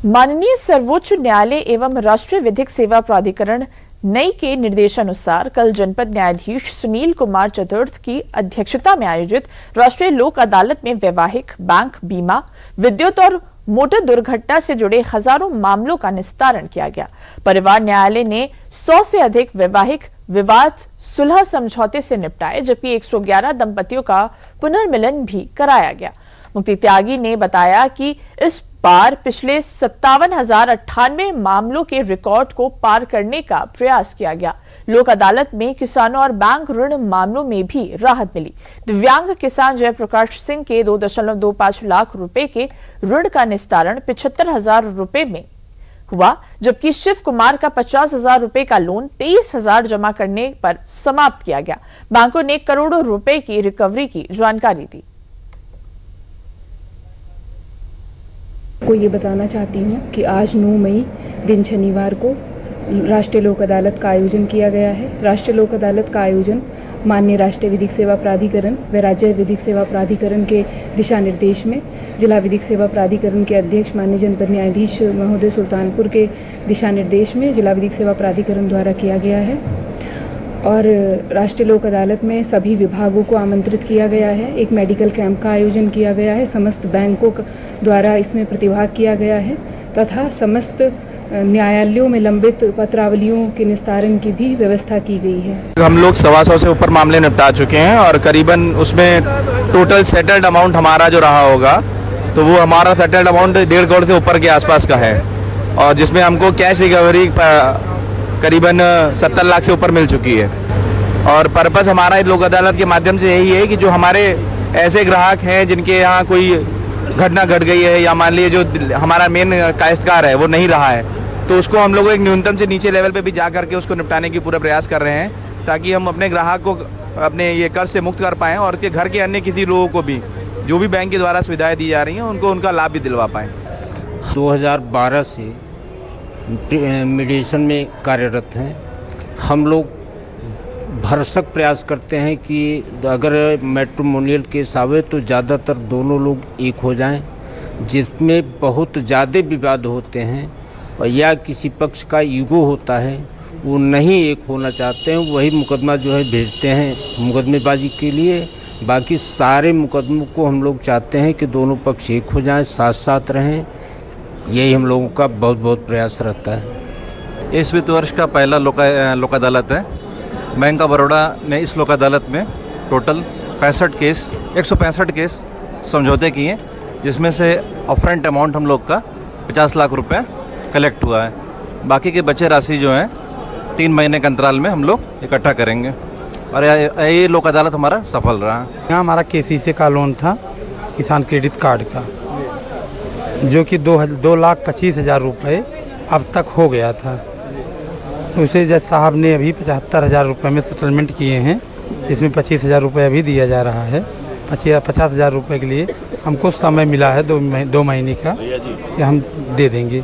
माननीय सर्वोच्च न्यायालय एवं राष्ट्रीय विधिक सेवा प्राधिकरण नई के निर्देशानुसार कल जनपद न्यायाधीश सुनील कुमार चतुर्थ की अध्यक्षता में आयोजित राष्ट्रीय लोक अदालत में वैवाहिक, बैंक, बीमा, विद्युत और मोटर दुर्घटना से जुड़े हजारों मामलों का निस्तारण किया गया। परिवार न्यायालय ने 100 से अधिक वैवाहिक विवाद सुलह समझौते से निपटाए, जबकि 111 दंपतियों का पुनर्मिलन भी कराया गया। मुक्ति त्यागी ने बताया कि इस बार पिछले 57,098 मामलों के रिकॉर्ड को पार करने का प्रयास किया गया। लोक अदालत में किसानों और बैंक ऋण मामलों में भी राहत मिली। दिव्यांग किसान जयप्रकाश सिंह के 2.25 लाख रुपए के ऋण का निस्तारण 75,000 रुपए में हुआ, जबकि शिव कुमार का 50,000 रुपए का लोन 23,000 जमा करने पर समाप्त किया गया। बैंकों ने करोड़ों रुपए की रिकवरी की जानकारी दी। को ये बताना चाहती हूँ कि आज 9 मई दिन शनिवार को राष्ट्रीय लोक अदालत का आयोजन किया गया है। राष्ट्रीय लोक अदालत का आयोजन माननीय राष्ट्रीय विधिक सेवा प्राधिकरण व राज्य विधिक सेवा प्राधिकरण के दिशा निर्देश में जिला विधिक सेवा प्राधिकरण के अध्यक्ष माननीय जनपद न्यायाधीश महोदय सुल्तानपुर के दिशा निर्देश में जिला विधिक सेवा प्राधिकरण द्वारा किया गया है। और राष्ट्रीय लोक अदालत में सभी विभागों को आमंत्रित किया गया है। एक मेडिकल कैंप का आयोजन किया गया है। समस्त बैंकों द्वारा इसमें प्रतिभाग किया गया है तथा समस्त न्यायालयों में लंबित पत्रावलियों के निस्तारण की भी व्यवस्था की गई है। हम लोग 125 से ऊपर मामले निपटा चुके हैं और करीबन उसमें टोटल सेटल्ड अमाउंट हमारा जो रहा होगा तो वो हमारा सेटल्ड अमाउंट 1.5 करोड़ से ऊपर के आसपास का है, और जिसमें हमको कैश रिकवरी करीबन 70 लाख से ऊपर मिल चुकी है। और पर्पस हमारा इस लोक अदालत के माध्यम से यही है कि जो हमारे ऐसे ग्राहक हैं जिनके यहाँ कोई घटना घट गई है या मान लीजिए जो हमारा मेन काश्तकार है वो नहीं रहा है, तो उसको हम लोग एक न्यूनतम से नीचे लेवल पे भी जा करके उसको निपटाने की पूरा प्रयास कर रहे हैं, ताकि हम अपने ग्राहक को अपने ये कर्ज से मुक्त कर पाएँ और के घर के अन्य किसी लोगों को भी जो भी बैंक के द्वारा सुविधाएँ दी जा रही हैं उनको उनका लाभ भी दिलवा पाएँ। 2012 से मीडिएशन में कार्यरत हैं। हम लोग भरसक प्रयास करते हैं कि अगर मैट्रिमोनियल केस आवे तो ज़्यादातर दोनों लोग एक हो जाएं। जिसमें बहुत ज़्यादा विवाद होते हैं और या किसी पक्ष का ईगो होता है, वो नहीं एक होना चाहते हैं, वही मुकदमा जो है भेजते हैं मुकदमेबाजी के लिए। बाकी सारे मुकदमों को हम लोग चाहते हैं कि दोनों पक्ष एक हो जाएं, साथ साथ रहें। यही हम लोगों का बहुत प्रयास रहता है। इस वित्त वर्ष का पहला लोक अदालत है। बैंक ऑफ बड़ौदा ने इस लोक अदालत में टोटल 165 केस समझौते किए, जिसमें से अपफ्रंट अमाउंट हम लोग का 50 लाख रुपए कलेक्ट हुआ है। बाकी के बचे राशि जो है 3 महीने के अंतराल में हम लोग इकट्ठा करेंगे और ये लोक अदालत हमारा सफल रहा। यहाँ हमारा KCC का लोन था, किसान क्रेडिट कार्ड का, जो कि 2,25,000 रुपये अब तक हो गया था। उसे जज साहब ने अभी 75,000 रुपये में सेटलमेंट किए हैं, जिसमें 25,000 रुपये अभी दिया जा रहा है। 50,000 रुपये के लिए हमको समय मिला है 2 महीने का, कि हम दे देंगे।